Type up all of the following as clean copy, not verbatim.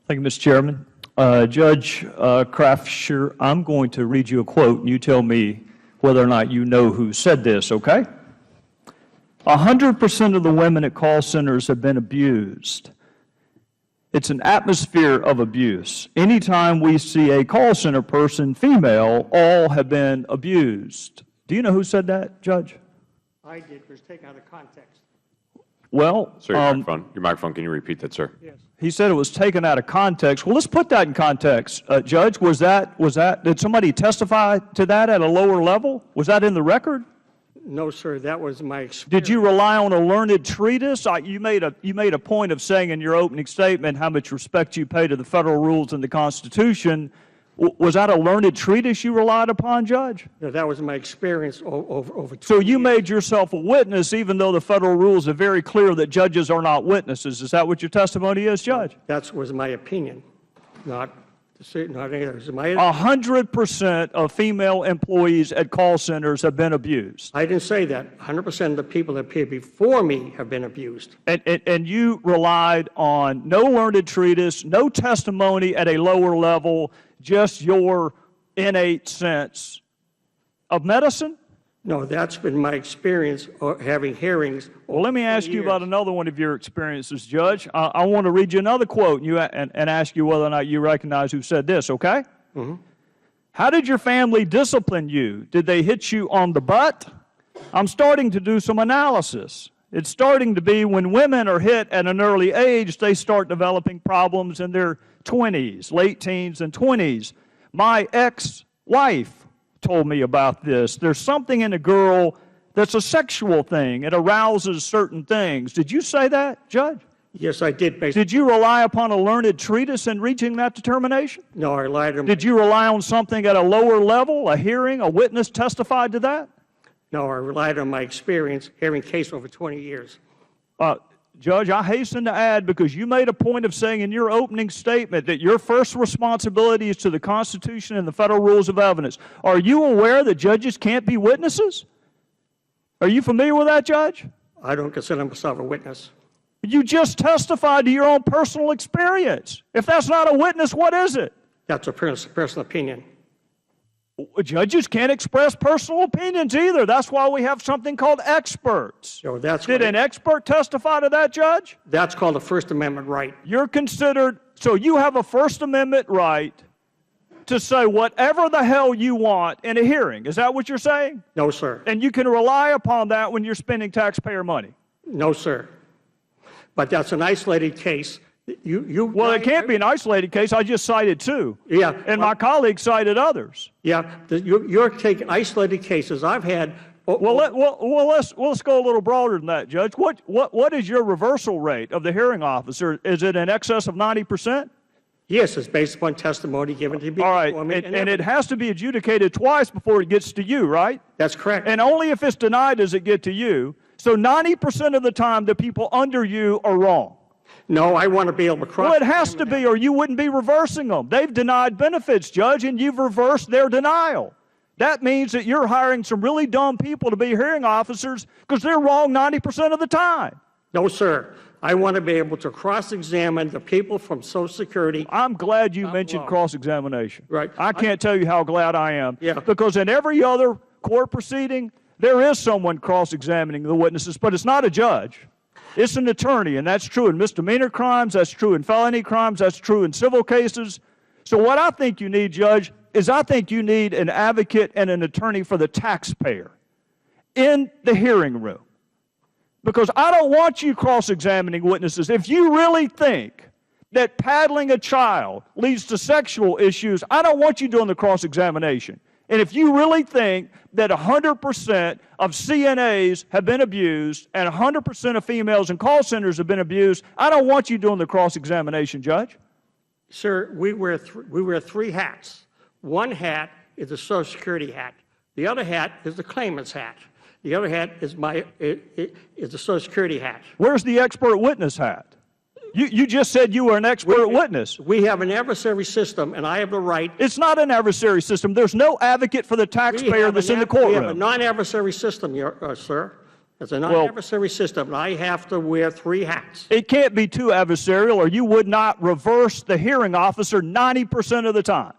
Thank you, Mr. Chairman. Judge Craftsher, I'm going to read you a quote, and you tell me whether or not you know who said this, okay? 100% of the women at call centers have been abused. It's an atmosphere of abuse. Anytime we see a call center person, female, all have been abused. Do you know who said that, Judge? I did. It was taken out of context. Well, sir, your microphone, can you repeat that, sir? Yes. He said it was taken out of context. Well, let's put that in context. Judge, was that, did somebody testify to that at a lower level? Was that in the record? No, sir, that was my experience. Did you rely on a learned treatise? You made a point of saying in your opening statement how much respect you pay to the federal rules and the Constitution. Was that a learned treatise you relied upon, Judge? No, that was my experience over 20 So you years. made yourself a witness even though the federal rules are very clear that judges are not witnesses. Is that what your testimony is, Judge? That was my opinion, not any others. 100% of female employees at call centers have been abused. I didn't say that. 100% of the people that appeared before me have been abused. And you relied on no learned treatise, no testimony at a lower level, just your innate sense of medicine? No, that's been my experience having hearings. Well, let me ask you about another one of your experiences, Judge. I want to read you another quote and ask you whether or not you recognize who said this, okay? Mm-hmm. How did your family discipline you? Did they hit you on the butt? I'm starting to do some analysis. It's starting to be when women are hit at an early age, they start developing problems in their 20s, late teens and 20s. My ex-wife told me about this. There's something in a girl that's a sexual thing. It arouses certain things. Did you say that, Judge? Yes, I did. Did you rely upon a learned treatise in reaching that determination? No, I relied on... Did you rely on something at a lower level, a hearing, a witness testified to that? No, I relied on my experience hearing case over 20 years. Judge, I hasten to add, because you made a point of saying in your opening statement that your first responsibility is to the Constitution and the federal rules of evidence. Are you aware that judges can't be witnesses? Are you familiar with that, Judge? I don't consider myself a witness. You just testified to your own personal experience. If that's not a witness, what is it? That's a personal opinion. Judges can't express personal opinions either. That's why we have something called experts. So that's Did an expert testify to that, Judge? That's called a First Amendment right. You're considered, so you have a First Amendment right to say whatever the hell you want in a hearing. Is that what you're saying? No, sir. And you can rely upon that when you're spending taxpayer money? No, sir. But that's an isolated case. Well, it can't be an isolated case. I just cited two. Yeah. And my colleague cited others. Yeah. You're taking isolated cases. I've had... Well, let's go a little broader than that, Judge. What is your reversal rate of the hearing officer? Is it in excess of 90%? Yes, it's based upon testimony given to me. All right, and it has to be adjudicated twice before it gets to you, right? That's correct. And only if it's denied does it get to you. So 90% of the time, the people under you are wrong. No, I want to be able to cross... Well, it has to be, or you wouldn't be reversing them. They've denied benefits, Judge, and you've reversed their denial. That means that you're hiring some really dumb people to be hearing officers because they're wrong 90% of the time. No, sir. I want to be able to cross-examine the people from Social Security. I'm glad you mentioned cross-examination. Right. I can't tell you how glad I am. Yeah. Because in every other court proceeding, there is someone cross-examining the witnesses, but it's not a judge. It's an attorney, and that's true in misdemeanor crimes, that's true in felony crimes, that's true in civil cases. So what I think you need, Judge, is I think you need an advocate and an attorney for the taxpayer in the hearing room. Because I don't want you cross-examining witnesses. If you really think that paddling a child leads to sexual issues, I don't want you doing the cross-examination. And if you really think that 100% of CNAs have been abused and 100% of females in call centers have been abused, I don't want you doing the cross-examination, Judge. Sir, we wear three hats. One hat is the Social Security hat. The other hat is the claimant's hat. The other hat is the Social Security hat. Where's the expert witness hat? You just said you were an expert witness. We have an adversary system, and I have the right. It's not an adversary system. There's no advocate for the taxpayer that's in the courtroom. We have a non-adversary system, sir. It's a non-adversary system, and I have to wear 3 hats. It can't be too adversarial, or you would not reverse the hearing officer 90% of the time.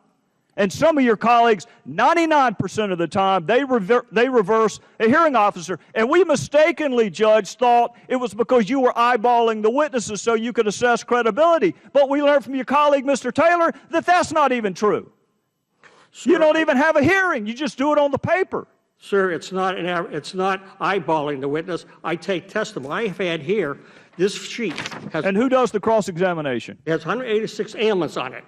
And some of your colleagues, 99% of the time, they reverse a hearing officer. And we mistakenly, Judge, thought it was because you were eyeballing the witnesses so you could assess credibility. But we learned from your colleague, Mr. Taylor, that that's not even true. Sir, you don't even have a hearing. You just do it on the paper. Sir, it's not eyeballing the witness. I take testimony. I have had here, this sheet has... And who does the cross-examination? It has 186 ailments on it.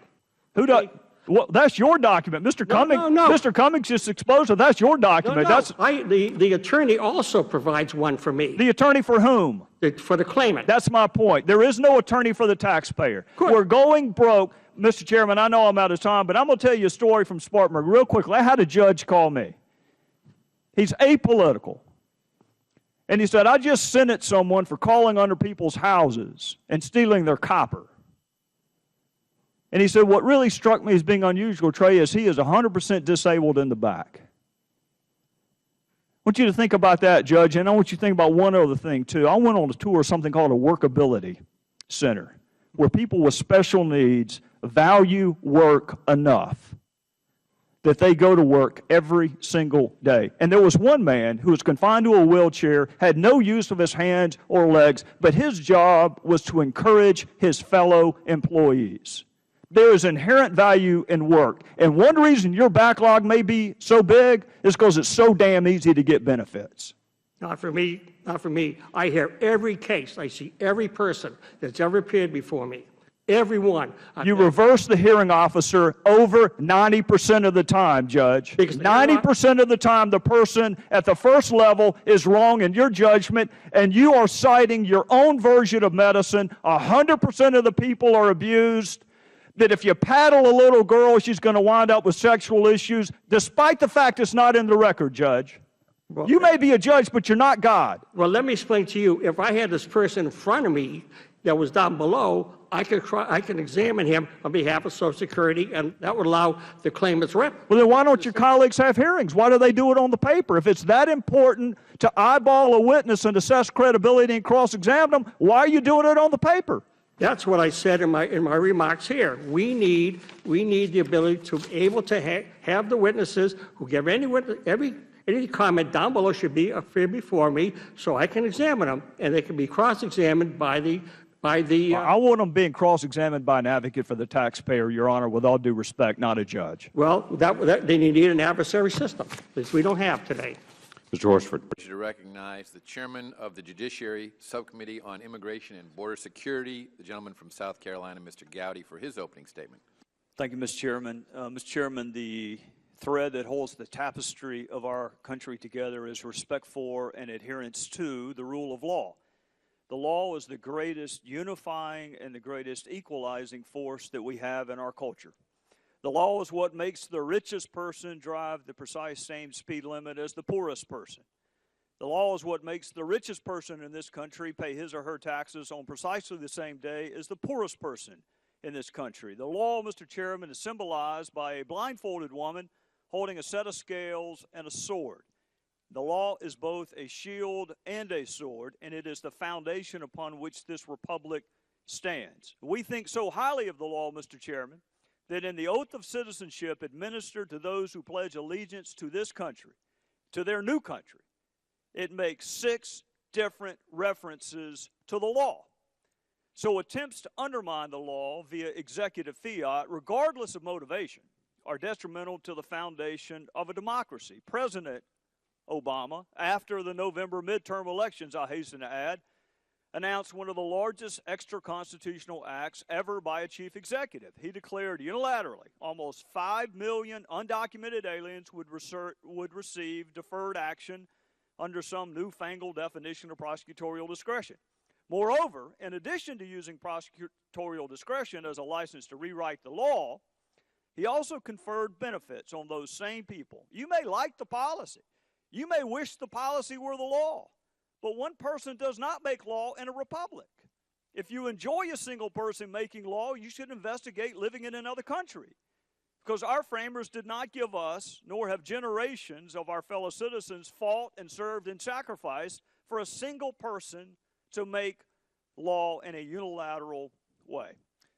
Who does... Well, that's your document. Mr. Cummings, No. Mr. Cummings just exposed it. That's your document. No. That's the attorney also provides one for me. the attorney for whom? For the claimant. That's my point. There is no attorney for the taxpayer. Good. We're going broke. Mr. Chairman, I know I'm out of time, but I'm going to tell you a story from Spartanburg real quickly. I had a judge call me. He's apolitical. And he said, I just sentenced someone for calling under people's houses and stealing their copper. And he said, what really struck me as being unusual, Trey, is he is 100% disabled in the back. I want you to think about that, Judge, and I want you to think about one other thing, too. I went on a tour of something called a workability center, where people with special needs value work enough that they go to work every single day. And there was one man who was confined to a wheelchair, had no use of his hands or legs, but his job was to encourage his fellow employees. There is inherent value in work. And one reason your backlog may be so big is because it's so damn easy to get benefits. Not for me. Not for me. I hear every case. I see every person that's ever appeared before me. Every one. You reverse the hearing officer over 90% of the time, Judge. 90% of the time, the person at the first level is wrong in your judgment, and you are citing your own version of medicine. 100% of the people are abused. That if you paddle a little girl, she's going to wind up with sexual issues, despite the fact it's not in the record, Judge. Well, you may be a judge, but you're not God. Well, let me explain to you. If I had this person in front of me that was down below, I can examine him on behalf of Social Security, and that would allow the claimant's rep. Well, then why don't your colleagues have hearings? Why do they do it on the paper? If it's that important to eyeball a witness and assess credibility and cross-examine them, why are you doing it on the paper? That's what I said in my remarks here. We need the ability to be able to have the witnesses who give any comment down below should be appear before me, so I can examine them, and they can be cross-examined by the. I want them being cross-examined by an advocate for the taxpayer, Your Honor, with all due respect, not a judge. Well, they need an adversary system, which we don't have today. Mr. Horsford. To recognize the chairman of the Judiciary Subcommittee on Immigration and Border Security, the gentleman from South Carolina, Mr. Gowdy, for his opening statement. Thank you, Mr. Chairman. Mr. Chairman, the thread that holds the tapestry of our country together is respect for and adherence to the rule of law. The law is the greatest unifying and the greatest equalizing force that we have in our culture. The law is what makes the richest person drive the precise same speed limit as the poorest person. The law is what makes the richest person in this country pay his or her taxes on precisely the same day as the poorest person in this country. The law, Mr. Chairman, is symbolized by a blindfolded woman holding a set of scales and a sword. The law is both a shield and a sword, and it is the foundation upon which this republic stands. We think so highly of the law, Mr. Chairman, that in the oath of citizenship administered to those who pledge allegiance to this country, to their new country, it makes 6 different references to the law. So attempts to undermine the law via executive fiat, regardless of motivation, are detrimental to the foundation of a democracy. President Obama, after the November midterm elections, I hasten to add, announced one of the largest extra-constitutional acts ever by a chief executive. He declared unilaterally almost 5 million undocumented aliens would receive deferred action under some newfangled definition of prosecutorial discretion. Moreover, in addition to using prosecutorial discretion as a license to rewrite the law, he also conferred benefits on those same people. You may like the policy. You may wish the policy were the law. But one person does not make law in a republic. If you enjoy a single person making law, you should investigate living in another country. Because our framers did not give us, nor have generations of our fellow citizens fought and served and sacrificed for a single person to make law in a unilateral way.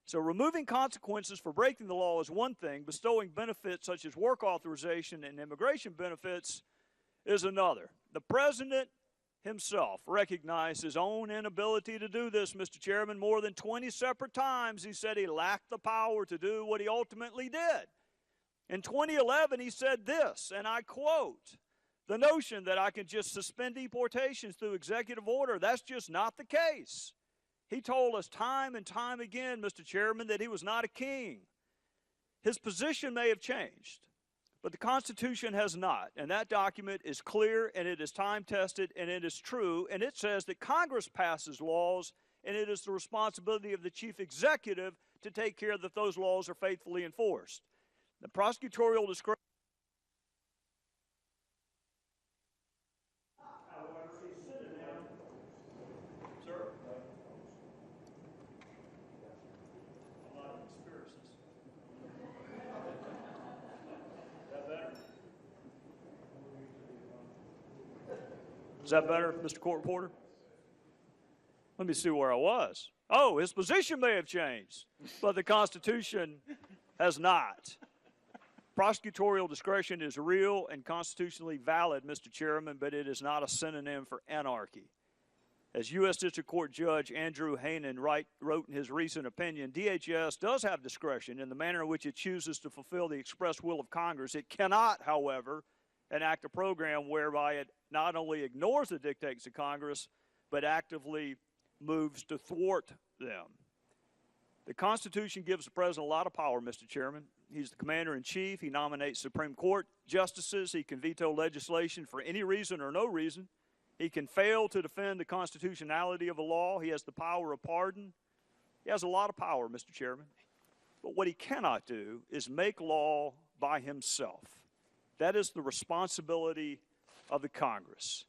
So removing consequences for breaking the law is one thing. Bestowing benefits such as work authorization and immigration benefits is another. The president himself recognized his own inability to do this, Mr. Chairman. More than 20 separate times he said he lacked the power to do what he ultimately did. In 2011, he said this, and I quote, "The notion that I can just suspend deportations through executive order, that's just not the case." He told us time and time again, Mr. Chairman, that he was not a king. His position may have changed, but the Constitution has not. And that document is clear, and it is time-tested, and it is true. And it says that Congress passes laws, and it is the responsibility of the chief executive to take care that those laws are faithfully enforced. The prosecutorial discretion. Is that better, Mr. Court Reporter? Let me see where I was. Oh, his position may have changed, but the Constitution has not. Prosecutorial discretion is real and constitutionally valid, Mr. Chairman, but it is not a synonym for anarchy. As U.S. District Court Judge Andrew Hanen wrote in his recent opinion, DHS does have discretion in the manner in which it chooses to fulfill the express will of Congress. It cannot, however, enact a program whereby it not only ignores the dictates of Congress, but actively moves to thwart them. The Constitution gives the president a lot of power, Mr. Chairman. He's the commander-in-chief. He nominates Supreme Court justices. He can veto legislation for any reason or no reason. He can fail to defend the constitutionality of a law. He has the power of pardon. He has a lot of power, Mr. Chairman. But what he cannot do is make law by himself. That is the responsibility of the Congress.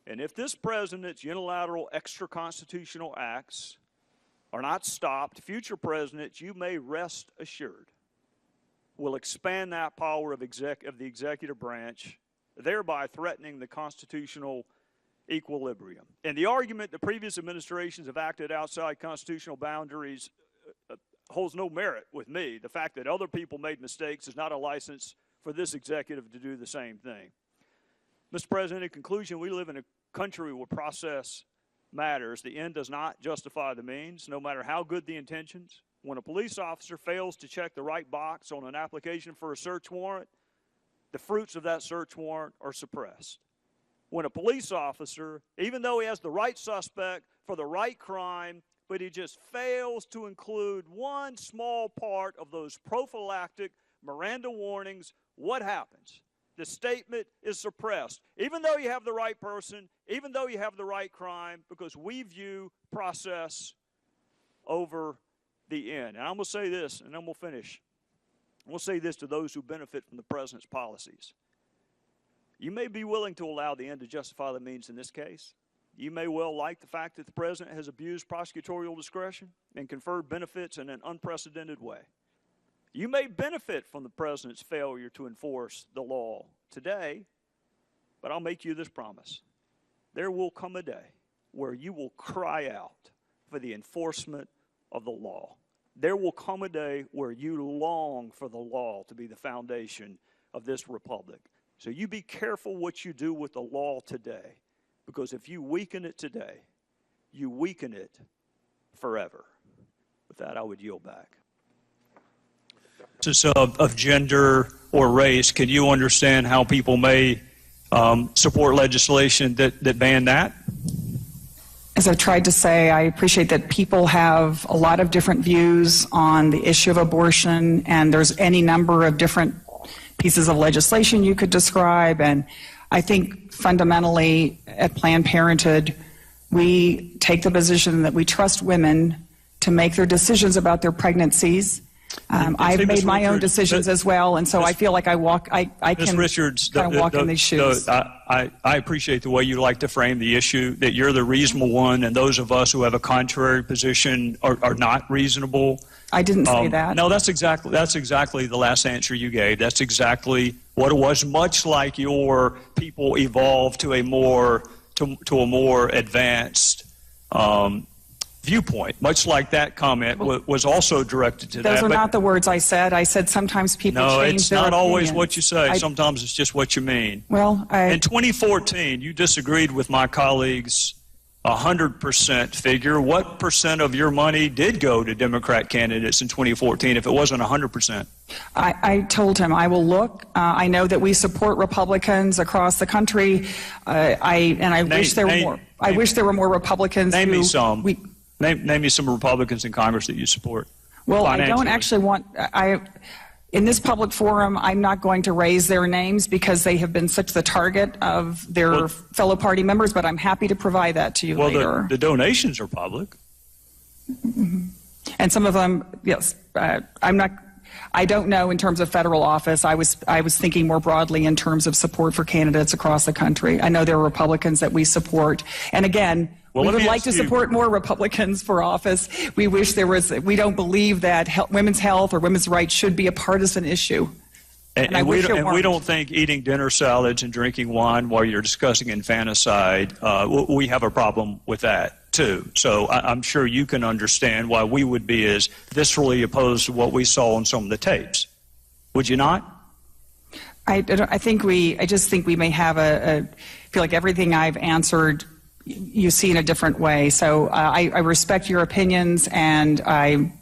And if this president's unilateral extra-constitutional acts are not stopped, future presidents, you may rest assured, will expand that power of the executive branch, thereby threatening the constitutional equilibrium. And the argument that previous administrations have acted outside constitutional boundaries holds no merit with me. The fact that other people made mistakes is not a license for this executive to do the same thing. Mr. President, in conclusion, we live in a country where process matters. The end does not justify the means, no matter how good the intentions. When a police officer fails to check the right box on an application for a search warrant, the fruits of that search warrant are suppressed. When a police officer, even though he has the right suspect for the right crime, but he just fails to include one small part of those prophylactic Miranda warnings, what happens? The statement is suppressed, even though you have the right person, even though you have the right crime, because we view process over the end. And I'm going to say this, and then we'll finish. I'm going to say this to those who benefit from the president's policies. You may be willing to allow the end to justify the means in this case. You may well like the fact that the president has abused prosecutorial discretion and conferred benefits in an unprecedented way. You may benefit from the president's failure to enforce the law today, but I'll make you this promise. There will come a day where you will cry out for the enforcement of the law. There will come a day where you long for the law to be the foundation of this republic. So you be careful what you do with the law today, because if you weaken it today, you weaken it forever. With that, I would yield back. Of gender or race, can you understand how people may support legislation that ban that? As I've tried to say, I appreciate that people have a lot of different views on the issue of abortion, and there's any number of different pieces of legislation you could describe. And I think fundamentally at Planned Parenthood, we take the position that we trust women to make their decisions about their pregnancies. I've made my own decisions as well, and so I feel like I can Richards, kind of walk in these shoes. I appreciate the way you like to frame the issue, that you're the reasonable one, and those of us who have a contrary position are not reasonable. I didn't say that. No, that's exactly the last answer you gave. That's exactly what it was, much like your people evolved to a more to a more advanced viewpoint, much like that comment was also directed to that. Those are not the words I said. I said sometimes people change their opinions. No, it's not always what you say. Sometimes it's just what you mean. Well, in 2014, you disagreed with my colleague's 100% figure. What percent of your money did go to Democrat candidates in 2014 if it wasn't 100%? I told him I will look. I know that we support Republicans across the country. I wish there were more. I wish there were more Republicans. Name me some. Name me some Republicans in Congress that you support. Well, I don't actually want. In this public forum, I'm not going to raise their names because they have been such the target of their fellow party members, but I'm happy to provide that to you later. Well, the donations are public. And some of them, yes, I'm not. I don't know in terms of federal office. I was thinking more broadly in terms of support for candidates across the country. I know there are Republicans that we support. And again, we would like to support more Republicans for office. We wish there was, we don't believe that women's health or women's rights should be a partisan issue. And we don't think eating dinner salads and drinking wine while you're discussing infanticide, we have a problem with that too. So I'm sure you can understand why we would be as viscerally opposed to what we saw on some of the tapes. Would you not? I just think we may have feel like everything I've answered you see in a different way. So I respect your opinions, and I'm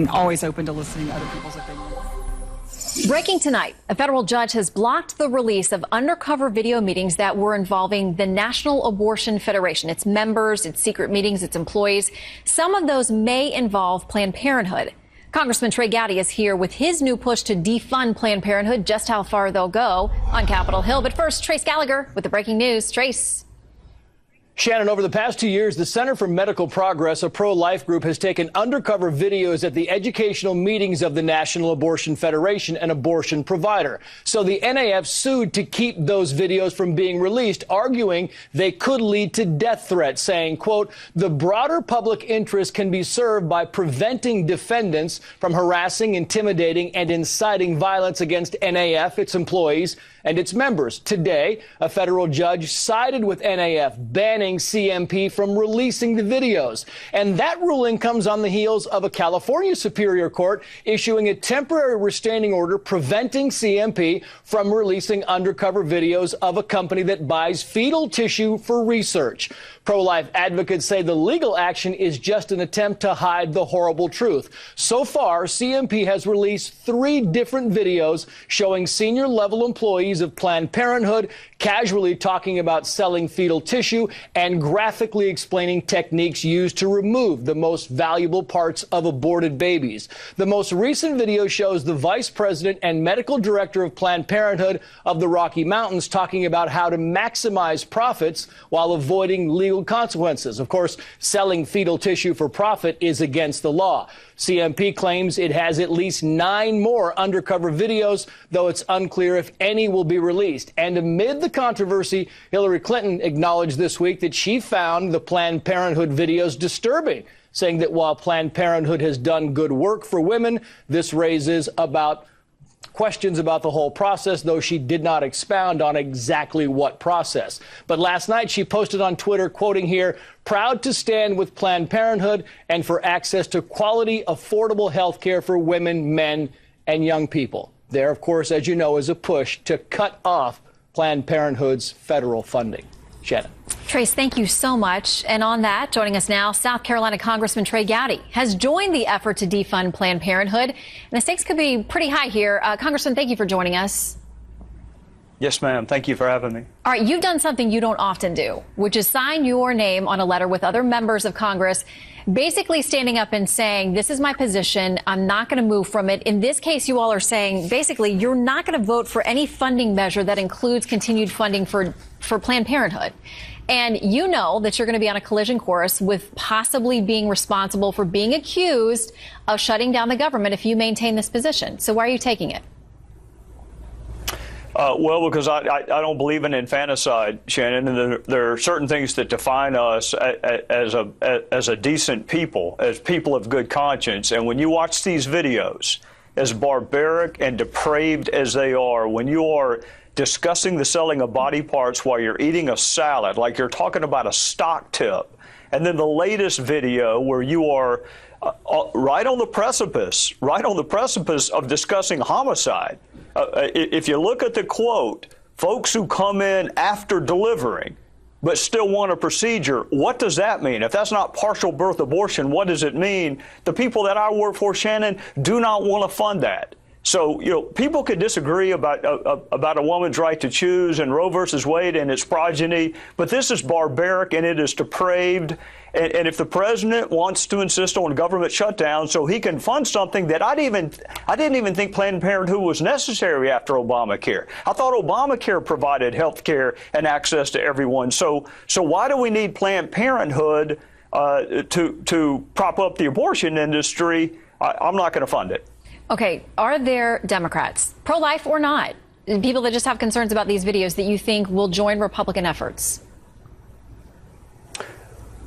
always open to listening to other people's opinions. Breaking tonight, a federal judge has blocked the release of undercover video meetings that were involving the National Abortion Federation, its members, its secret meetings, its employees. Some of those may involve Planned Parenthood. Congressman Trey Gowdy is here with his new push to defund Planned Parenthood, just how far they'll go on Capitol Hill. But first, Trace Gallagher with the breaking news. Trace. Shannon, over the past 2 years, the Center for Medical Progress, a pro-life group, has taken undercover videos at the educational meetings of the National Abortion Federation, an abortion provider. So the NAF sued to keep those videos from being released, arguing they could lead to death threats, saying, quote, the broader public interest can be served by preventing defendants from harassing, intimidating, and inciting violence against NAF, its employees, and its members. Today, a federal judge sided with NAF, banning CMP from releasing the videos. And that ruling comes on the heels of a California Superior Court issuing a temporary restraining order preventing CMP from releasing undercover videos of a company that buys fetal tissue for research. Pro-life advocates say the legal action is just an attempt to hide the horrible truth. So far, CMP has released 3 different videos showing senior-level employees of Planned Parenthood casually talking about selling fetal tissue and graphically explaining techniques used to remove the most valuable parts of aborted babies. The most recent video shows the vice president and medical director of Planned Parenthood of the Rocky Mountains talking about how to maximize profits while avoiding legal consequences. Of course, selling fetal tissue for profit is against the law. CMP claims it has at least 9 more undercover videos, though it's unclear if any will be released. And amid the controversy, Hillary Clinton acknowledged this week that she found the Planned Parenthood videos disturbing, saying that while Planned Parenthood has done good work for women, this raises questions about the whole process, though she did not expound on exactly what process. But last night she posted on Twitter, quoting here, proud to stand with Planned Parenthood and for access to quality, affordable health care for women, men, and young people. There, of course, as you know, is a push to cut off Planned Parenthood's federal funding. Shannon. Trace, thank you so much. And on that, joining us now, South Carolina Congressman Trey Gowdy has joined the effort to defund Planned Parenthood. And the stakes could be pretty high here. Congressman, thank you for joining us. Yes, ma'am. Thank you for having me. All right, you've done something you don't often do, which is sign your name on a letter with other members of Congress, basically standing up and saying, this is my position, I'm not going to move from it. In this case, you all are saying, basically, you're not going to vote for any funding measure that includes continued funding for Planned Parenthood. And you know that you're going to be on a collision course with possibly being responsible for being accused of shutting down the government if you maintain this position. So why are you taking it? Well, because I don't believe in infanticide, Shannon, and there are certain things that define us as a decent people, as people of good conscience. And when you watch these videos, as barbaric and depraved as they are, when you are discussing the selling of body parts while you're eating a salad, like you're talking about a stock tip, and then the latest video where you are right on the precipice of discussing homicide. If you look at the quote, folks who come in after delivering but still want a procedure, what does that mean? If that's not partial birth abortion, what does it mean? The people that I work for, Shannon, do not want to fund that. So, people could disagree about a woman's right to choose and Roe versus Wade and its progeny, but this is barbaric and it is depraved. And if the president wants to insist on government shutdown so he can fund something that I didn't even think Planned Parenthood was necessary after Obamacare. I thought Obamacare provided health care and access to everyone. So why do we need Planned Parenthood to prop up the abortion industry? I'm not going to fund it. Okay, are there Democrats, pro-life or not, people that just have concerns about these videos that you think will join Republican efforts?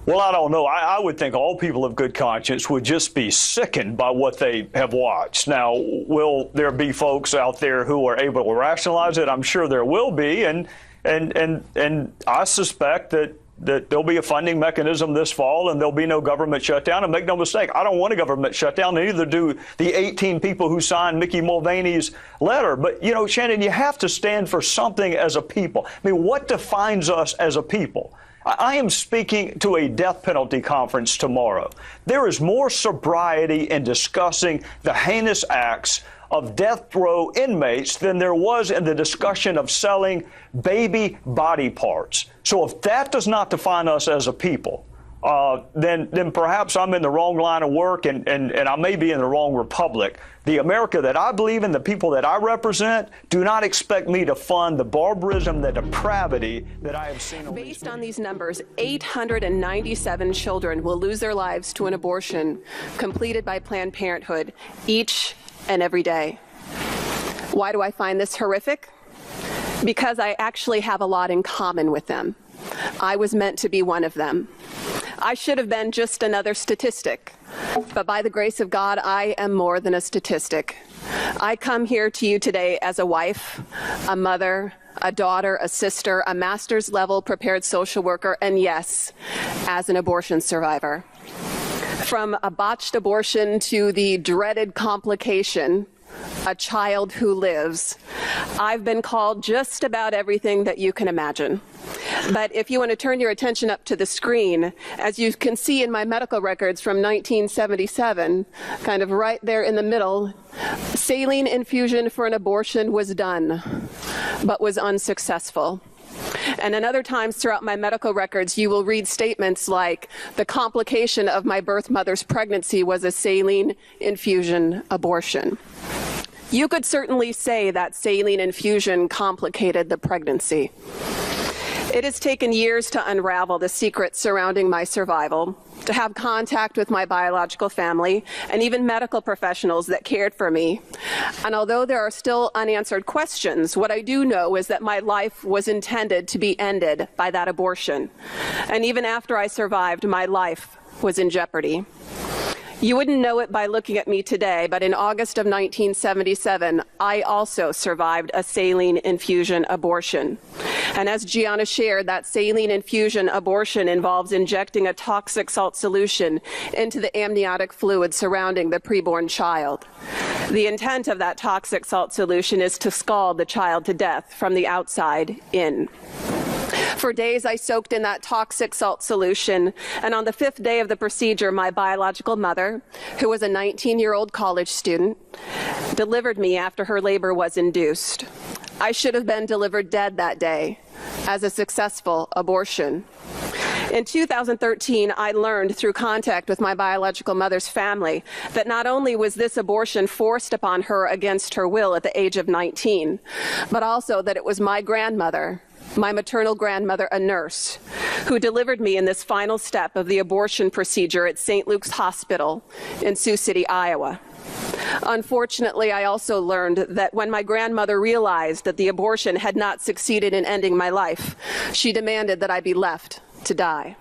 Well, I don't know. I would think all people of good conscience would just be sickened by what they have watched. Now, will there be folks out there who are able to rationalize it? I'm sure there will be, and I suspect that there'll be a funding mechanism this fall and there'll be no government shutdown. And make no mistake, I don't want a government shutdown, and neither do the 18 people who signed Mickey Mulvaney's letter. But, Shannon, you have to stand for something as a people. I mean, what defines us as a people? I am speaking to a death penalty conference tomorrow. There is more sobriety in discussing the heinous acts of death row inmates than there was in the discussion of selling baby body parts. So if that does not define us as a people, then perhaps I'm in the wrong line of work and I may be in the wrong republic. The America that I believe in, the people that I represent, do not expect me to fund the barbarism, the depravity that I have seen. Based on these numbers, 897 children will lose their lives to an abortion completed by Planned Parenthood each and every day. Why do I find this horrific? Because I actually have a lot in common with them. I was meant to be one of them. I should have been just another statistic, but by the grace of God, I am more than a statistic. I come here to you today as a wife, a mother, a daughter, a sister, a master's level prepared social worker, and yes, as an abortion survivor. From a botched abortion to the dreaded complication, a child who lives, I've been called just about everything that you can imagine. But if you want to turn your attention up to the screen, as you can see in my medical records from 1977, kind of right there in the middle, saline infusion for an abortion was done, but was unsuccessful. And in other times throughout my medical records, you will read statements like, the complication of my birth mother's pregnancy was a saline infusion abortion. You could certainly say that saline infusion complicated the pregnancy. It has taken years to unravel the secrets surrounding my survival, to have contact with my biological family, and even medical professionals that cared for me. And although there are still unanswered questions, what I do know is that my life was intended to be ended by that abortion. And even after I survived, my life was in jeopardy. You wouldn't know it by looking at me today, but in August of 1977, I also survived a saline infusion abortion. And as Gianna shared, that saline infusion abortion involves injecting a toxic salt solution into the amniotic fluid surrounding the preborn child. The intent of that toxic salt solution is to scald the child to death from the outside in. For days, I soaked in that toxic salt solution, and on the 5th day of the procedure, my biological mother, who was a 19-year-old college student, delivered me after her labor was induced. I should have been delivered dead that day as a successful abortion. In 2013, I learned through contact with my biological mother's family that not only was this abortion forced upon her against her will at the age of 19, but also that it was my grandmother, my maternal grandmother, a nurse, who delivered me in this final step of the abortion procedure at St. Luke's Hospital in Sioux City, Iowa. Unfortunately, I also learned that when my grandmother realized that the abortion had not succeeded in ending my life, she demanded that I be left to die.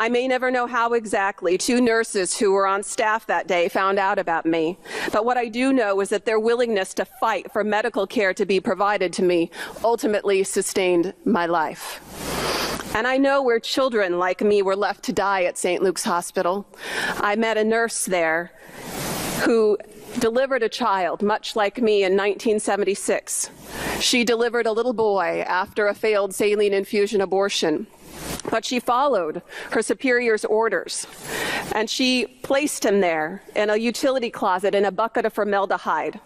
I may never know how exactly 2 nurses who were on staff that day found out about me, but what I do know is that their willingness to fight for medical care to be provided to me ultimately sustained my life. And I know where children like me were left to die at St. Luke's Hospital. I met a nurse there who delivered a child much like me in 1976. She delivered a little boy after a failed saline infusion abortion. But she followed her superior's orders, and she placed him there in a utility closet in a bucket of formaldehyde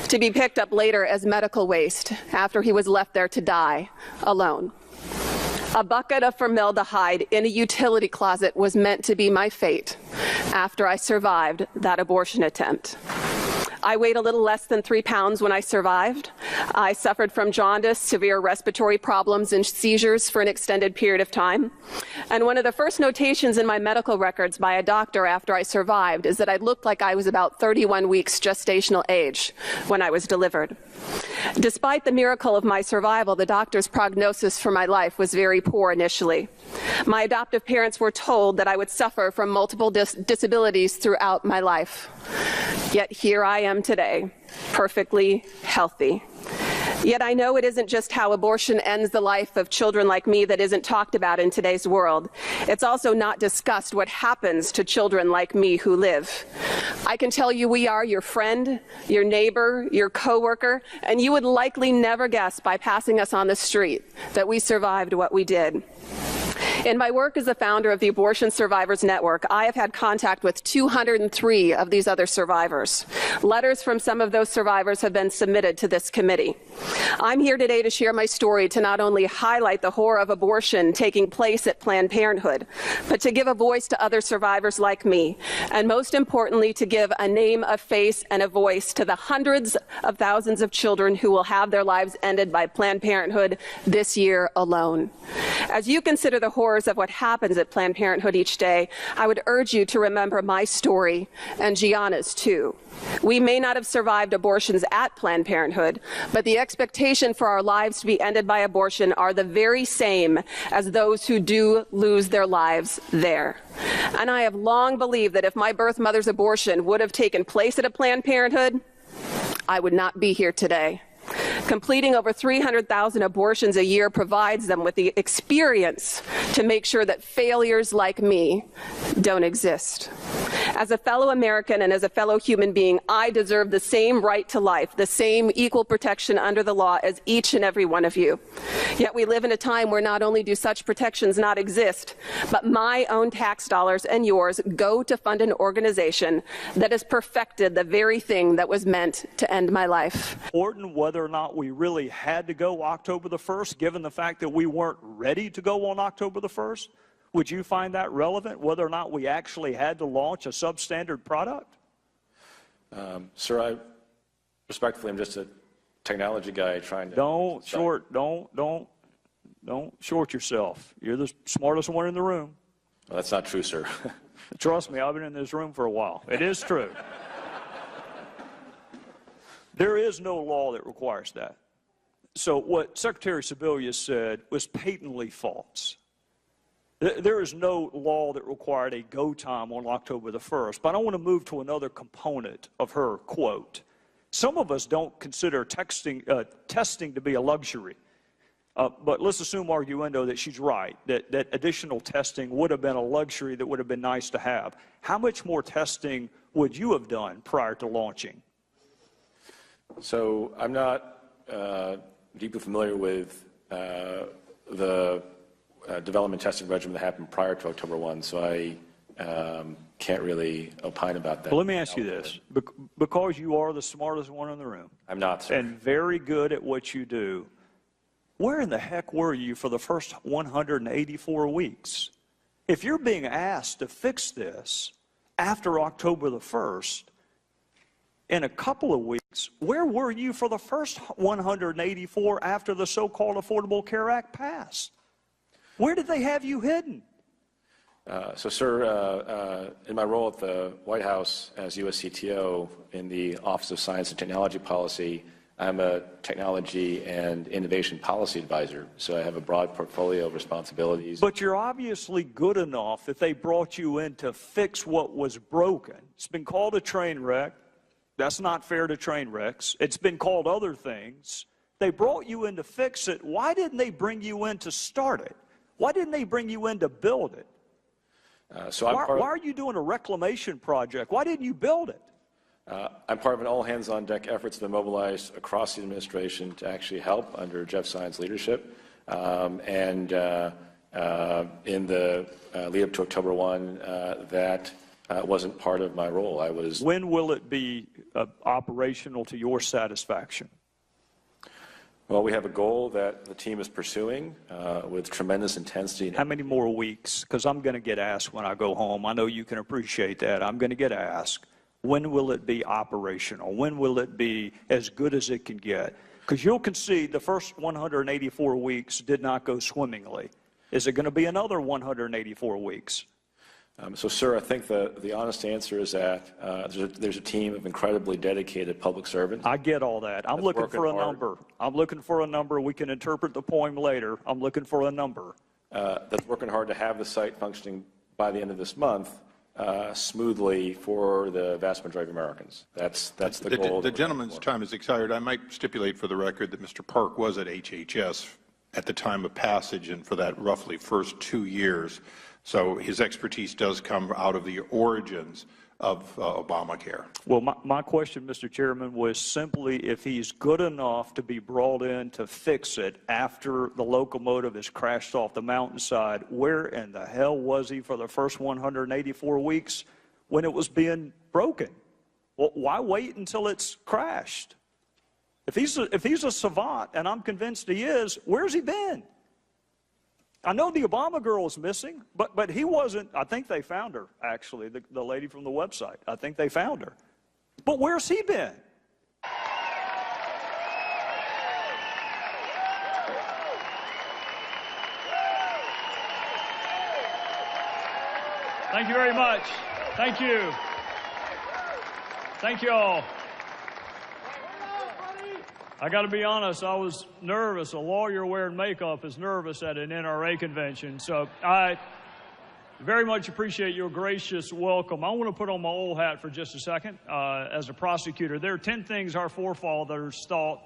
to be picked up later as medical waste after he was left there to die alone. A bucket of formaldehyde in a utility closet was meant to be my fate after I survived that abortion attempt. I weighed a little less than 3 pounds when I survived. I suffered from jaundice, severe respiratory problems, and seizures for an extended period of time. And one of the first notations in my medical records by a doctor after I survived is that I looked like I was about 31 weeks gestational age when I was delivered. Despite the miracle of my survival, the doctor's prognosis for my life was very poor initially. My adoptive parents were told that I would suffer from multiple disabilities throughout my life. Yet here I am today, perfectly healthy. Yet I know it isn't just how abortion ends the life of children like me that isn't talked about in today's world. It's also not discussed what happens to children like me who live. I can tell you we are your friend, your neighbor, your coworker, and you would likely never guess by passing us on the street that we survived what we did. In my work as the founder of the Abortion Survivors Network, I have had contact with 203 of these other survivors. Letters from some of those survivors have been submitted to this committee. I'm here today to share my story to not only highlight the horror of abortion taking place at Planned Parenthood, but to give a voice to other survivors like me, and most importantly, to give a name, a face, and a voice to the hundreds of thousands of children who will have their lives ended by Planned Parenthood this year alone. As you consider the horrors of what happens at Planned Parenthood each day, I would urge you to remember my story and Gianna's too. We may not have survived abortions at Planned Parenthood, but the expectation for our lives to be ended by abortion are the very same as those who do lose their lives there. And I have long believed that if my birth mother's abortion would have taken place at a Planned Parenthood, I would not be here today. Completing over 300,000 abortions a year provides them with the experience to make sure that failures like me don't exist. As a fellow American and as a fellow human being, I deserve the same right to life, the same equal protection under the law as each and every one of you. Yet we live in a time where not only do such protections not exist, but my own tax dollars and yours go to fund an organization that has perfected the very thing that was meant to end my life. Important whether or not we really had to go October the 1st, given the fact that we weren't ready to go on October the 1st? Would you find that relevant, whether or not we actually had to launch a substandard product? Sir, I respectfully am just a technology guy trying to... Don't short yourself. You're the smartest one in the room. Well, that's not true, sir. Trust me, I've been in this room for a while. It is true. There is no law that requires that. So what Secretary Sebelius said was patently false. There is no law that required a go time on October the 1st, but I want to move to another component of her quote. Some of us don't consider testing to be a luxury, but let's assume arguendo that she's right, that additional testing would have been a luxury that would have been nice to have. How much more testing would you have done prior to launching? So I'm not deeply familiar with the development testing regimen that happened prior to October 1, so I can't really opine about that. Well, let me ask you this. Because you are the smartest one in the room. I'm not, sir. And very good at what you do, where in the heck were you for the first 184 weeks? If you're being asked to fix this after October the 1st, in a couple of weeks, where were you for the first 184 after the so-called Affordable Care Act passed? Where did they have you hidden? So, sir, in my role at the White House as U.S. CTO in the Office of Science and Technology Policy, I'm a technology and innovation policy advisor, so I have a broad portfolio of responsibilities. But you're obviously good enough that they brought you in to fix what was broken. It's been called a train wreck. That's not fair to train wrecks. It's been called other things. They brought you in to fix it. Why didn't they bring you in to start it? Why didn't they bring you in to build it? Why are you doing a reclamation project? Why didn't you build it? I'm part of an all-hands-on-deck effort that's been mobilized across the administration to actually help under Jeff Zion's leadership. In the lead up to October 1, that wasn't part of my role. When will it be operational to your satisfaction? Well, we have a goal that the team is pursuing with tremendous intensity. How many more weeks? Because I'm going to get asked when I go home. I know you can appreciate that. I'm going to get asked. When will it be operational? When will it be as good as it can get? Because you'll concede the first 184 weeks did not go swimmingly. Is it going to be another 184 weeks? Sir, I think the honest answer is that there's a team of incredibly dedicated public servants. I get all that. I'm looking for a number. I'm looking for a number. We can interpret the poem later. I'm looking for a number. That's working hard to have the site functioning by the end of this month smoothly for the vast majority of Americans. That's the goal. The gentleman's time is expired. I might stipulate for the record that Mr. Park was at HHS at the time of passage and for that roughly first 2 years. So his expertise does come out of the origins of Obamacare. Well, my question, Mr. Chairman, was simply if he's good enough to be brought in to fix it after the locomotive has crashed off the mountainside, where in the hell was he for the first 184 weeks when it was being broken? Well, why wait until it's crashed? If he's a savant, and I'm convinced he is, where's he been? I know the Obama girl is missing, but he wasn't. I think they found her, actually, the lady from the website. I think they found her. But where's he been? Thank you very much. Thank you. Thank you all. I got to be honest, I was nervous. A lawyer wearing makeup is nervous at an NRA convention. So I very much appreciate your gracious welcome. I want to put on my old hat for just a second. As a prosecutor, there are 10 things our forefathers thought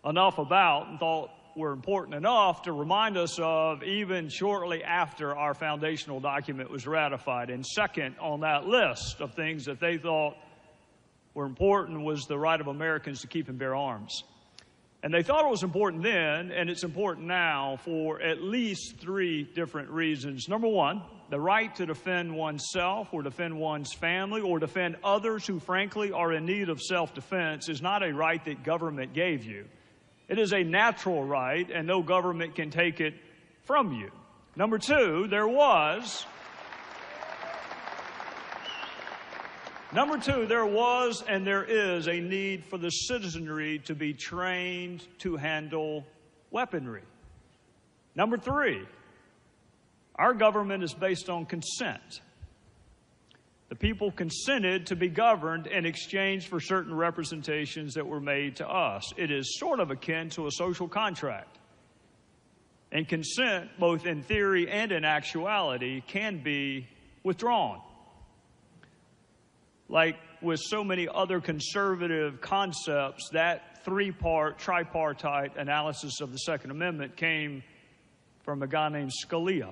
enough about and thought were important enough to remind us of even shortly after our foundational document was ratified. And second on that list of things that they thought were important was the right of Americans to keep and bear arms. And they thought it was important then, and it's important now for at least 3 different reasons. Number one, the right to defend oneself or defend one's family or defend others who frankly are in need of self-defense is not a right that government gave you. It is a natural right, and no government can take it from you. Number two, there was and there is a need for the citizenry to be trained to handle weaponry. Number 3, our government is based on consent. The people consented to be governed in exchange for certain representations that were made to us. It is sort of akin to a social contract. And consent, both in theory and in actuality, can be withdrawn. Like with so many other conservative concepts, that 3-part tripartite analysis of the Second Amendment came from a guy named Scalia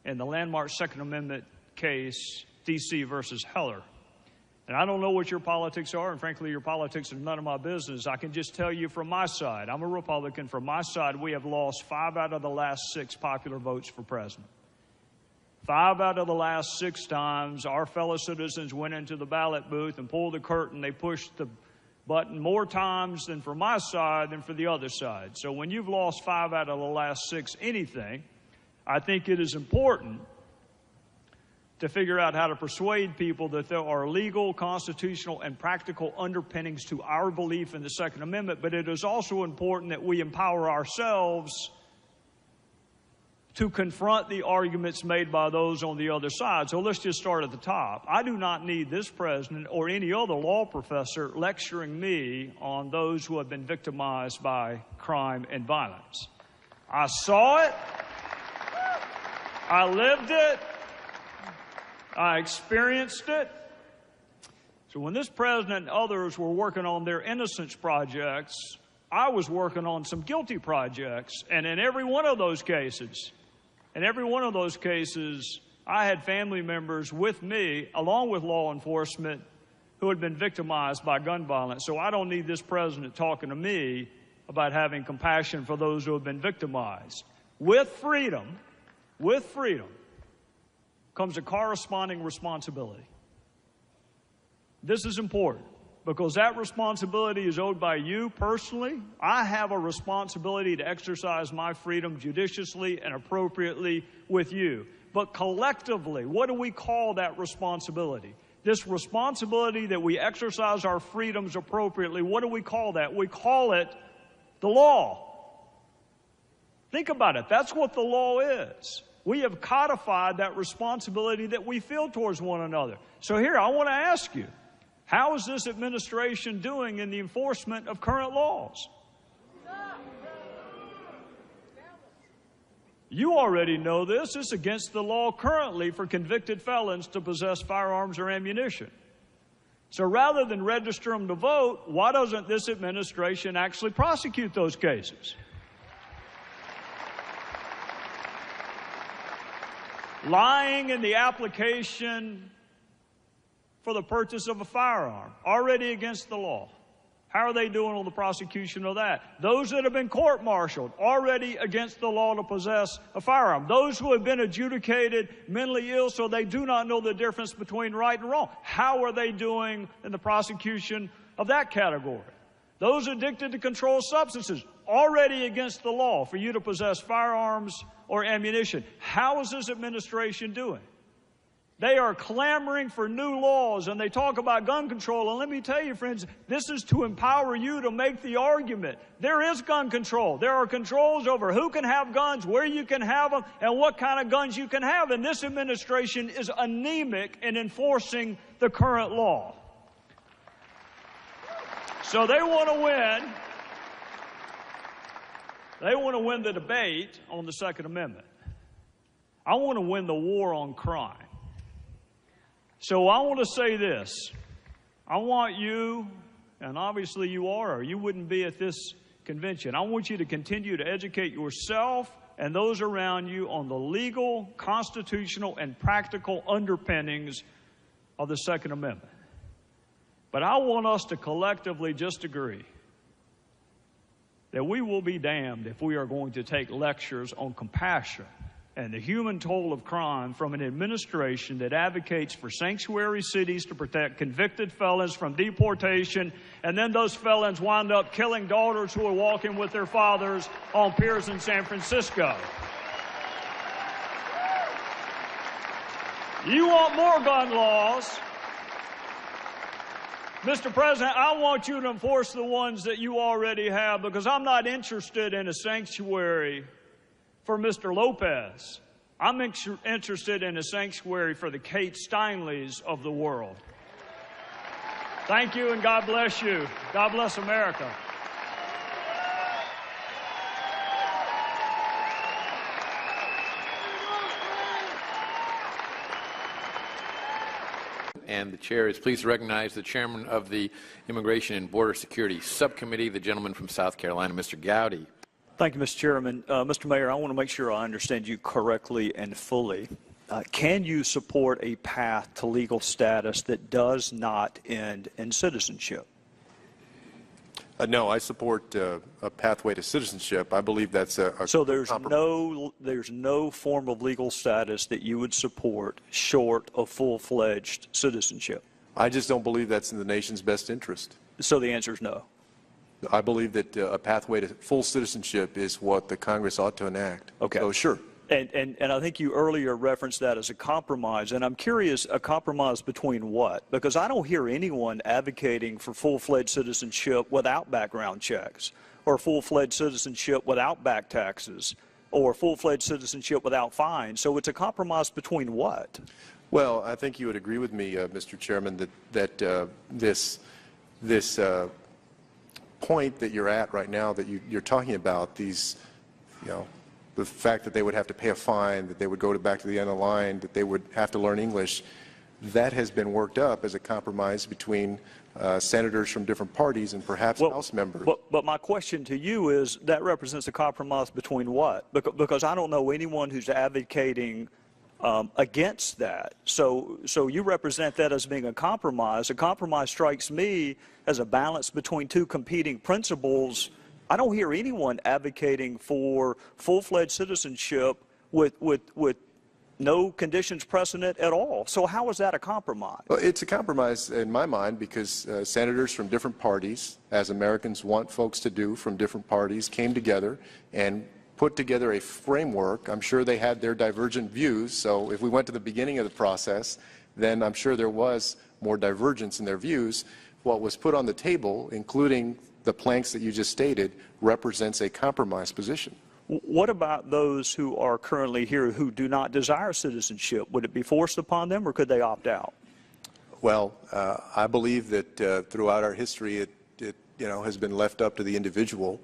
in the landmark Second Amendment case, D.C. versus Heller. And I don't know what your politics are, and frankly, your politics are none of my business. I can just tell you from my side, I'm a Republican. From my side, we have lost 5 out of the last 6 popular votes for president. 5 out of the last 6 times, our fellow citizens went into the ballot booth and pulled the curtain. They pushed the button more times than for my side than for the other side. So when you've lost 5 out of the last 6 anything, I think it is important to figure out how to persuade people that there are legal, constitutional, and practical underpinnings to our belief in the Second Amendment. But it is also important that we empower ourselves to confront the arguments made by those on the other side. So let's just start at the top. I do not need this president or any other law professor lecturing me on those who have been victimized by crime and violence. I saw it. I lived it. I experienced it. So when this president and others were working on their innocence projects, I was working on some guilty projects. And in every one of those cases, I had family members with me, along with law enforcement, who had been victimized by gun violence. So I don't need this president talking to me about having compassion for those who have been victimized. With freedom comes a corresponding responsibility. This is important because that responsibility is owed by you personally. I have a responsibility to exercise my freedom judiciously and appropriately with you. But collectively, what do we call that responsibility? This responsibility that we exercise our freedoms appropriately, what do we call that? We call it the law. Think about it. That's what the law is. We have codified that responsibility that we feel towards one another. So here, I want to ask you, how is this administration doing in the enforcement of current laws? You already know this. It's against the law currently for convicted felons to possess firearms or ammunition. So rather than register them to vote, why doesn't this administration actually prosecute those cases? Lying in the application for the purchase of a firearm, already against the law. How are they doing on the prosecution of that? Those that have been court-martialed, already against the law to possess a firearm. Those who have been adjudicated mentally ill so they do not know the difference between right and wrong. How are they doing in the prosecution of that category? Those addicted to controlled substances, already against the law for you to possess firearms or ammunition. How is this administration doing? They are clamoring for new laws, and they talk about gun control. And let me tell you, friends, this is to empower you to make the argument. There is gun control. There are controls over who can have guns, where you can have them, and what kind of guns you can have. And this administration is anemic in enforcing the current law. So they want to win. They want to win the debate on the Second Amendment. I want to win the war on crime. So I want to say this. I want you, and obviously you are, or you wouldn't be at this convention. I want you to continue to educate yourself and those around you on the legal, constitutional, and practical underpinnings of the Second Amendment. But I want us to collectively just agree that we will be damned if we are going to take lectures on compassion and the human toll of crime from an administration that advocates for sanctuary cities to protect convicted felons from deportation, and then those felons wind up killing daughters who are walking with their fathers on piers in San Francisco. You want more gun laws? Mr. President, I want you to enforce the ones that you already have, because I'm not interested in a sanctuary for Mr. Lopez. I'm interested in a sanctuary for the Kate Steinleys of the world. Thank you, and God bless you. God bless America. And the chair is pleased to recognize the chairman of the Immigration and Border Security Subcommittee, the gentleman from South Carolina, Mr. Gowdy. Thank you, Mr. Chairman. Mr. Mayor, I want to make sure I understand you correctly and fully. Can you support a path to legal status that does not end in citizenship? No, I support a pathway to citizenship. I believe that's a so there's no form of legal status that you would support short of full-fledged citizenship. I just don't believe that's in the nation's best interest. So the answer is no. I believe that a pathway to full citizenship is what the Congress ought to enact. Okay. So sure. And I think you earlier referenced that as a compromise, and I'm curious, a compromise between what? Because I don't hear anyone advocating for full-fledged citizenship without background checks or full-fledged citizenship without back taxes. or full-fledged citizenship without fines. So it's a compromise between what? Well, I think you would agree with me, Mr. Chairman, that this point that you're at right now, that you're talking about, these, the fact that they would have to pay a fine, that they would go back to the end of the line, that they would have to learn English, that has been worked up as a compromise between senators from different parties and perhaps House members. But my question to you is, that represents a compromise between what? Because I don't know anyone who's advocating against that. So you represent that as being a compromise. A compromise strikes me as a balance between two competing principles. I don't hear anyone advocating for full-fledged citizenship with no conditions precedent at all. So how is that a compromise? Well, it's a compromise in my mind because senators from different parties, as Americans want folks to do from different parties, came together and put together a framework. I'm sure they had their divergent views, so if we went to the beginning of the process, then I'm sure there was more divergence in their views. What was put on the table, including the planks that you just stated, represents a compromise position. What about those who are currently here who do not desire citizenship? Would it be forced upon them, or could they opt out? Well, I believe that throughout our history, it has been left up to the individual.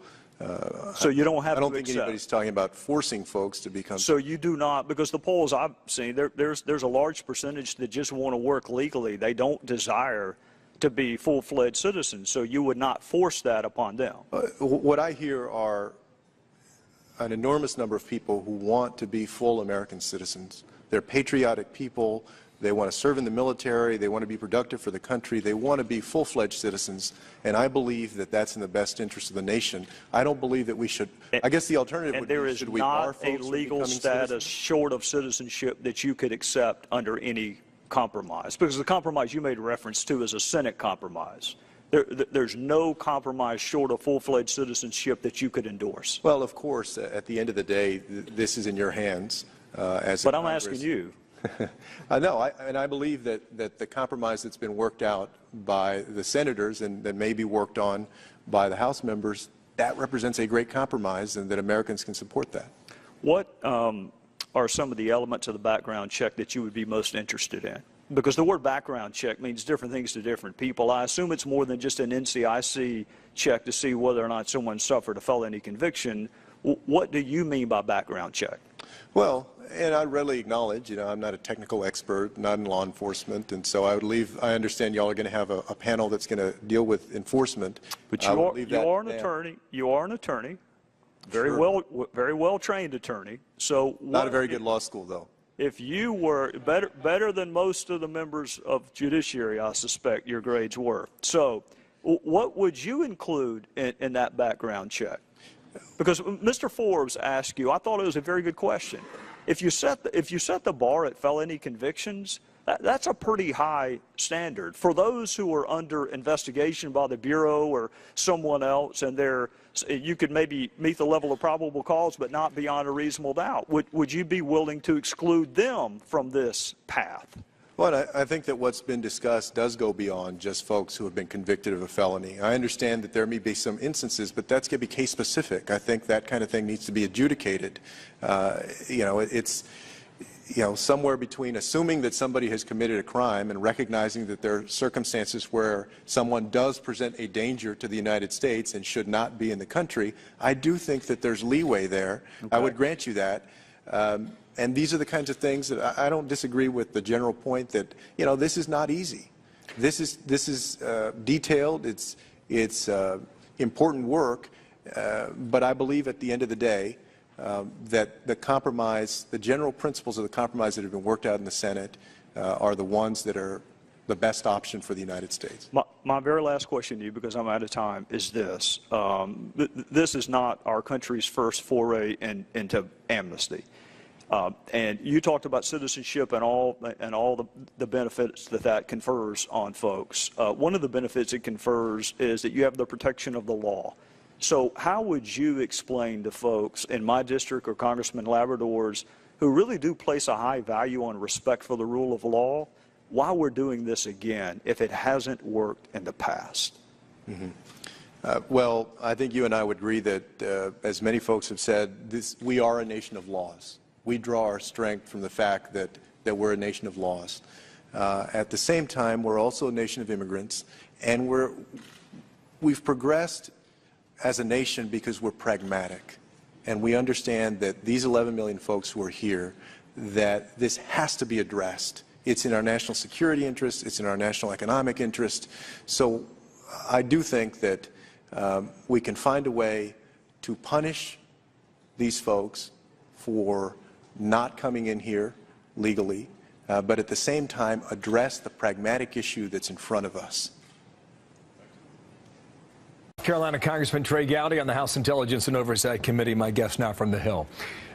So you don't have. I don't think anybody's talking about forcing folks to become. So you do not, because the polls I've seen, there's a large percentage that just want to work legally. They don't desire to be full-fledged citizens. So you would not force that upon them. What I hear are an enormous number of people who want to be full American citizens. They're patriotic people. They want to serve in the military. They want to be productive for the country. They want to be full-fledged citizens. And I believe that that's in the best interest of the nation. I don't believe that we should. I guess the alternative would be, should we bar folks from becoming citizens? And there is not a legal status short of citizenship that you could accept under any compromise. Because the compromise you made reference to is a Senate compromise. There's no compromise short of full-fledged citizenship that you could endorse. Well, of course, at the end of the day, this is in your hands as But I'm asking you. No, and I believe that the compromise that's been worked out by the senators and that may be worked on by the House members, that represents a great compromise and that Americans can support that. What are some of the elements of the background check that you would be most interested in? Because the word background check means different things to different people. I assume it's more than just an NCIC check to see whether or not someone suffered a felony conviction. What do you mean by background check? Well, and I readily acknowledge, I'm not a technical expert, not in law enforcement, and so I understand y'all are going to have a panel that's going to deal with enforcement. But you are an attorney. You are an attorney, very well trained attorney. So not a very good law school, though. If you were better than most of the members of judiciary, I suspect your grades were. So what would you include in that background check? Because Mr. Forbes asked you, I thought it was a very good question. If you set the bar at felony convictions, that's a pretty high standard. For those who are under investigation by the Bureau or someone else, and you could maybe meet the level of probable cause, but not beyond a reasonable doubt, would you be willing to exclude them from this path? Well, I think that what's been discussed does go beyond just folks who have been convicted of a felony. I understand that there may be some instances, but that's going to be case specific. I think that kind of thing needs to be adjudicated. It's somewhere between assuming that somebody has committed a crime and recognizing that there are circumstances where someone does present a danger to the United States and should not be in the country. I do think that there's leeway there. Okay. I would grant you that. And these are the kinds of things that I don't disagree with the general point that, this is not easy. This is detailed. It's important work. But I believe at the end of the day that the compromise, the general principles of the compromise that have been worked out in the Senate are the ones that are the best option for the United States. My very last question to you, because I'm out of time, is this. This is not our country's first foray into amnesty. And you talked about citizenship and all the benefits that confers on folks. One of the benefits it confers is that you have the protection of the law. So how would you explain to folks in my district or Congressman Labrador's who really do place a high value on respect for the rule of law why we're doing this again if it hasn't worked in the past? Mm-hmm. Well, I think you and I would agree that, as many folks have said, we are a nation of laws. We draw our strength from the fact that we're a nation of laws. At the same time, we're also a nation of immigrants, and we've progressed as a nation because we're pragmatic. And we understand that these 11 million folks who are here, that this has to be addressed. It's in our national security interest, it's in our national economic interest. So I do think that we can find a way to punish these folks for not coming in here legally, but at the same time address the pragmatic issue that's in front of us. Carolina Congressman Trey Gowdy on the House Intelligence and Oversight Committee, my guest now from the Hill.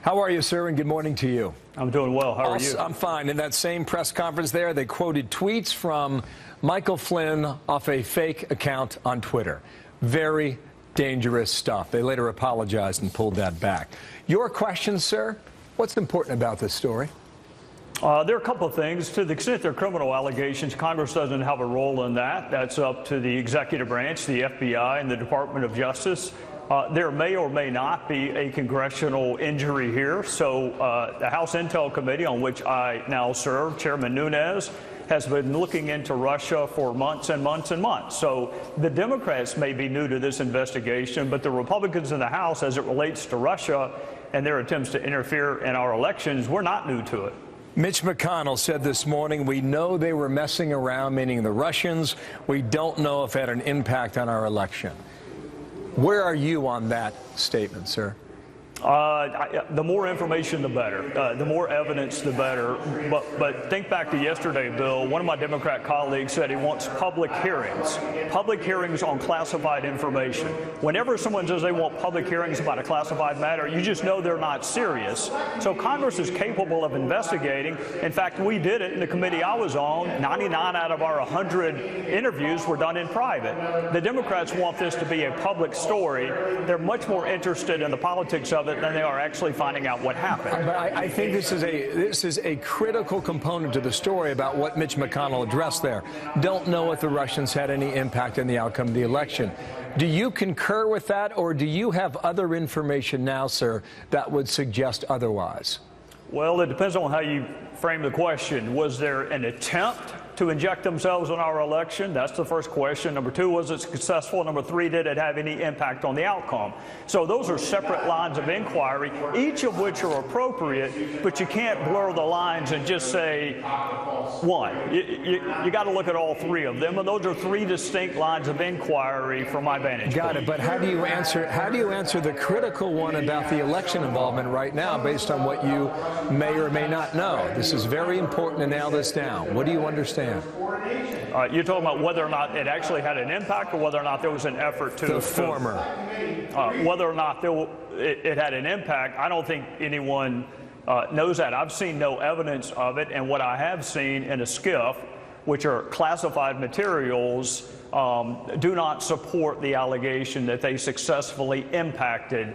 How are you, sir, and good morning to you. I'm doing well. How are you? I'm fine. In that same press conference there, they quoted tweets from Michael Flynn off a fake account on Twitter. Very dangerous stuff. They later apologized and pulled that back. Your question, sir? What's important about this story? There are a couple of things. To the extent they're criminal allegations, Congress doesn't have a role in that. That's up to the executive branch, the FBI, and the Department of Justice. There may or may not be a congressional injury here. So the House Intel Committee, on which I now serve, Chairman Nunes, has been looking into Russia for months and months and months. So the Democrats may be new to this investigation, but the Republicans in the House, as it relates to Russia and their attempts to interfere in our elections, we're not new to it. Mitch McConnell said this morning, we know they were messing around, meaning the Russians. We don't know if it had an impact on our election. Where are you on that statement, sir? The more information, the better. The more evidence, the better. But think back to yesterday, Bill. One of my Democrat colleagues said he wants public hearings on classified information. Whenever someone says they want public hearings about a classified matter, you just know they're not serious. So Congress is capable of investigating. In fact, we did it in the committee I was on. 99 out of our 100 interviews were done in private. The Democrats want this to be a public story. They're much more interested in the politics of it than they are actually finding out what happened. But I think this is a critical component to the story about what Mitch McConnell addressed there. Don't know if the Russians had any impact on the outcome of the election. Do you concur with that, or do you have other information now, sir, that would suggest otherwise? Well, it depends on how you frame the question. Was there an attempt to inject themselves in our election? That's the first question. Number two, was it successful? Number three, did it have any impact on the outcome? So those are separate lines of inquiry, each of which are appropriate, but you can't blur the lines and just say one. You got to look at all three of them, and those are three distinct lines of inquiry from my vantage point. Got it. But how do you answer the critical one about the election involvement right now, based on what you may or may not know? This is very important to nail this down. What do you understand? You're talking about whether or not it actually had an impact, or whether or not there was an effort to... The former. Whether or not it had an impact, I don't think anyone knows that. I've seen no evidence of it, and what I have seen in a SCIF, which are classified materials, do not support the allegation that they successfully impacted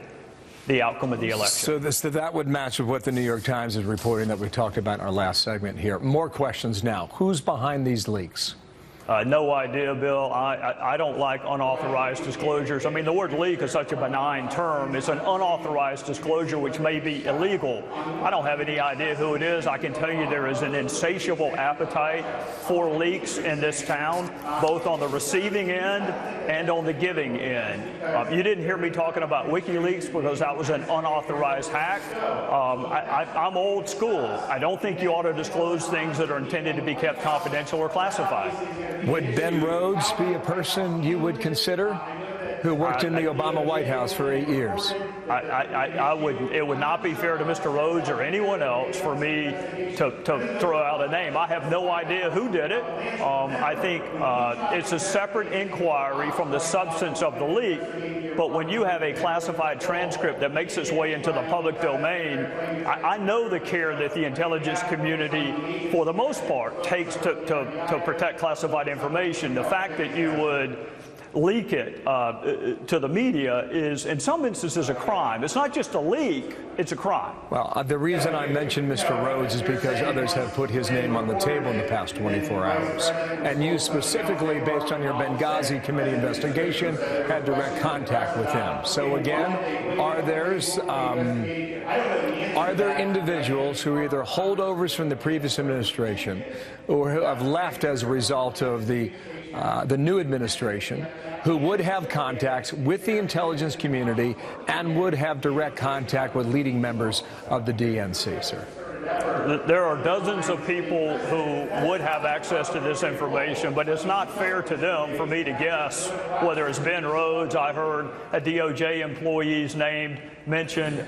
the outcome of the election. So that would match with what the New York Times is reporting that we talked about in our last segment here. More questions now. Who's behind these leaks? No idea, Bill. I don't like unauthorized disclosures. I mean, the word leak is such a benign term. It's an unauthorized disclosure, which may be illegal. I don't have any idea who it is. I can tell you there is an insatiable appetite for leaks in this town, both on the receiving end and on the giving end. You didn't hear me talking about WikiLeaks because that was an unauthorized hack. I'm old school. I don't think you ought to disclose things that are intended to be kept confidential or classified. Would Ben Rhodes be a person you would consider, who worked in the Obama White House for 8 years? It would not be fair to Mr. Rhodes or anyone else for me to throw out a name. I have no idea who did it. I think it's a separate inquiry from the substance of the leak. But when you have a classified transcript that makes its way into the public domain, I know the care that the intelligence community, for the most part, takes to protect classified information. The fact that you would leak it to the media is, in some instances, a crime. It's not just a leak, it's a crime. Well, the reason I mentioned Mr. Rhodes is because others have put his name on the table in the past 24 hours. And you specifically, based on your Benghazi committee investigation, had direct contact with him. So again, are there individuals who are either holdovers from the previous administration or who have left as a result of the new administration who would have contacts with the intelligence community and would have direct contact with leading members of the DNC, sir? There are dozens of people who would have access to this information, but it's not fair to them for me to guess whether it's Ben Rhodes. I heard a DOJ employee's name mentioned.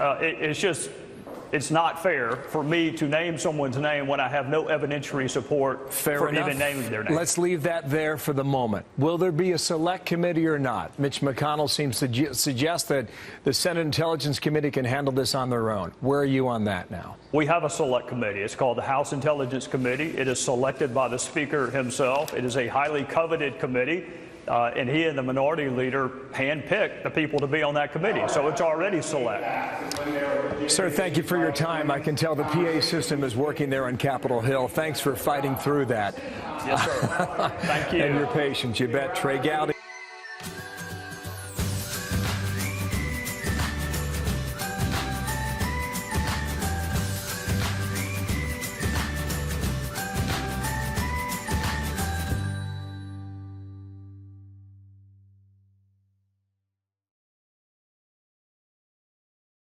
It's not fair for me to name someone's name when I have no evidentiary support for even naming their name. Let's leave that there for the moment. Will there be a select committee or not? Mitch McConnell seems to suggest that the Senate Intelligence Committee can handle this on their own. Where are you on that now? We have a select committee. It's called the House Intelligence Committee. It is selected by the Speaker himself. It is a highly coveted committee. And he and the minority leader handpicked the people to be on that committee. So it's already select. Sir, thank you for your time. I can tell the PA system is working there on Capitol Hill. Thanks for fighting through that. Yes, sir. Thank you. And your patience. You bet. Trey Gowdy.